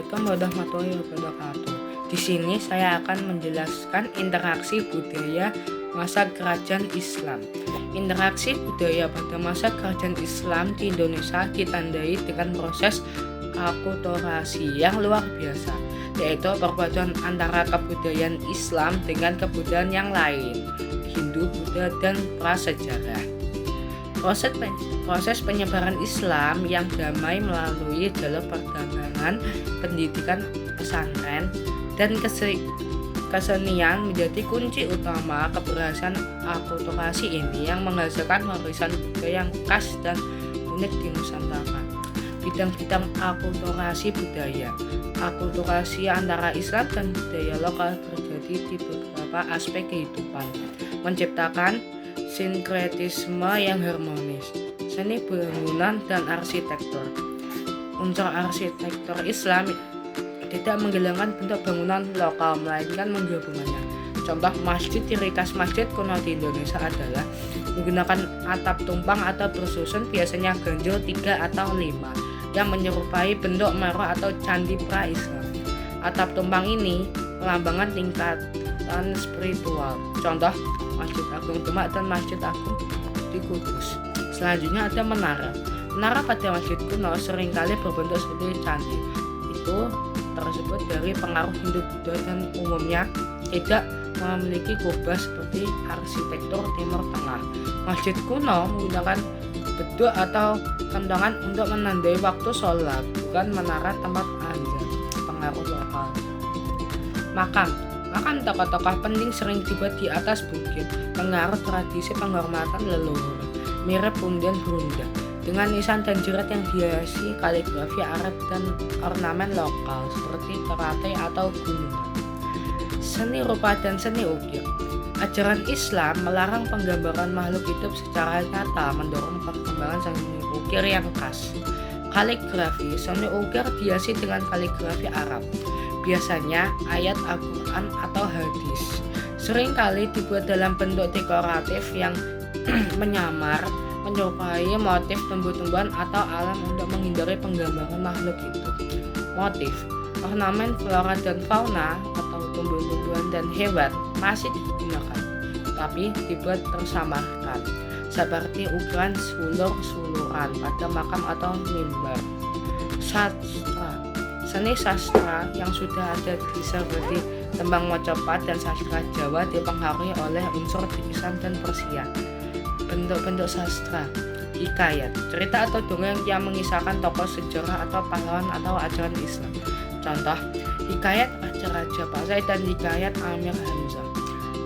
Assalamualaikum warahmatullahi wabarakatuh. Di sini saya akan menjelaskan interaksi budaya masa kerajaan Islam. Interaksi budaya pada masa kerajaan Islam di Indonesia ditandai dengan proses akulturasi yang luar biasa, yaitu perpaduan antara kebudayaan Islam dengan kebudayaan yang lain, Hindu, Buddha, dan prasejarah. Proses penyebaran Islam yang damai melalui jalur perdagangan, pendidikan, pesantren, dan kesenian menjadi kunci utama keberhasilan akulturasi ini yang menghasilkan warisan budaya yang khas dan unik di Nusantara. Bidang-bidang akulturasi budaya. Akulturasi antara Islam dan budaya lokal terjadi di beberapa aspek kehidupan, menciptakan sinkretisme yang harmonis, seni bangunan dan arsitektur. Unsur arsitektur Islam tidak menghilangkan bentuk bangunan lokal, melainkan menggabungkannya. Contoh masjid, ciri khas masjid kuno di Indonesia adalah menggunakan atap tumpang atau bersusun, biasanya ganjil 3 atau 5, yang menyerupai bentuk menara atau candi pra-Islam. Atap tumpang ini melambangkan tingkatan spiritual. Contoh Masjid Agung Demak dan Masjid Agung di Kudus. Selanjutnya ada menara. Menara pada masjid kuno seringkali berbentuk seperti candi. Itu tersebut dari pengaruh Hindu Buddha dan umumnya tidak memiliki kubah seperti arsitektur Timur Tengah. Masjid kuno menggunakan beduk atau kentongan untuk menandai waktu sholat, bukan menara tempat azan. Pengaruh lokal. Makam tokoh-tokoh penting sering dibuat di atas bukit, pengaruh tradisi penghormatan leluhur, mirip punden Brunda, dengan nisan dan jerat yang dihiasi kaligrafi Arab dan ornamen lokal seperti teratai atau gunungan. Seni rupa dan seni ukir. Ajaran Islam melarang penggambaran makhluk hidup secara nyata, mendorong perkembangan seni ukir yang khas. Kaligrafi. Seni ukir dihiasi dengan kaligrafi Arab, biasanya ayat Al-Quran atau hadis. Seringkali dibuat dalam bentuk dekoratif yang menyamar, menyerupai motif tumbuh-tumbuhan atau alam untuk menghindari penggambaran makhluk hidup. Motif, ornamen flora dan fauna atau tumbuh-tumbuhan dan hewan masih digunakan, tapi dibuat tersamarkan, seperti ukiran sulur-suluran pada makam atau mimbar. Sastra. Seni sastra yang sudah ada di seperti tembang Mojopat dan sastra Jawa dipengaruhi oleh unsur Islam dan Persia. Bentuk-bentuk sastra. Hikayat, cerita atau dongeng yang mengisahkan tokoh sejarah atau pahlawan atau ajaran Islam. Contoh, hikayat Raja-Raja Pasai dan hikayat Amir Hamzah.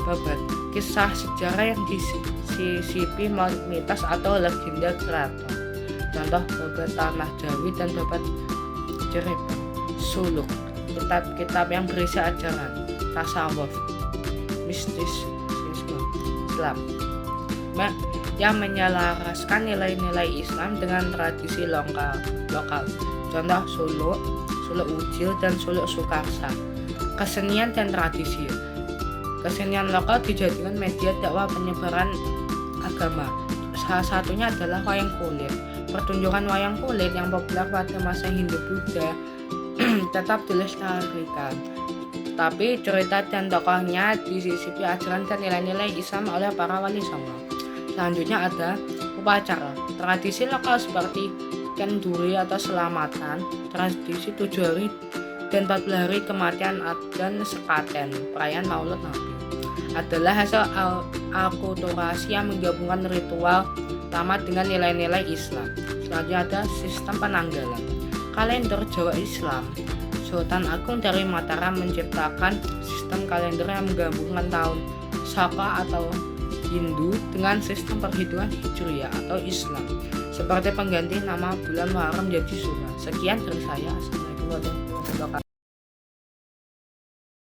Babat, kisah sejarah yang disisipi mitos atau legenda keraton. Contoh, babat Tanah Jawi dan babat Cirebon. Suluk, kitab-kitab yang berisi ajaran tasawuf, mistisisme Islam yang menyelaraskan nilai-nilai Islam dengan tradisi lokal. Contoh suluk Ujil dan suluk Sukarsa. Kesenian dan tradisi. Kesenian lokal dijadikan media dakwah penyebaran agama. Salah satunya adalah wayang kulit. Pertunjukan wayang kulit yang populer pada masa Hindu Buddha tetap dilestarikan, tapi cerita dan tokohnya disisipi ajaran dan nilai-nilai Islam oleh para wali songo. Selanjutnya ada upacara. Tradisi lokal seperti kenduri atau selamatan, tradisi 7 hari dan 40 hari kematian dan sekaten, perayaan Maulid Nabi, adalah hasil akulturasi yang menggabungkan ritual lama dengan nilai-nilai Islam. Selanjutnya ada sistem penanggalan. Kalender Jawa Islam. Sultan Agung dari Mataram menciptakan sistem kalender yang menggabungkan tahun Saka atau Hindu dengan sistem perhitungan Hijriyah atau Islam, seperti pengganti nama bulan Muharram menjadi Sunnah. Sekian dari saya. Assalamualaikum warahmatullahi wabarakatuh.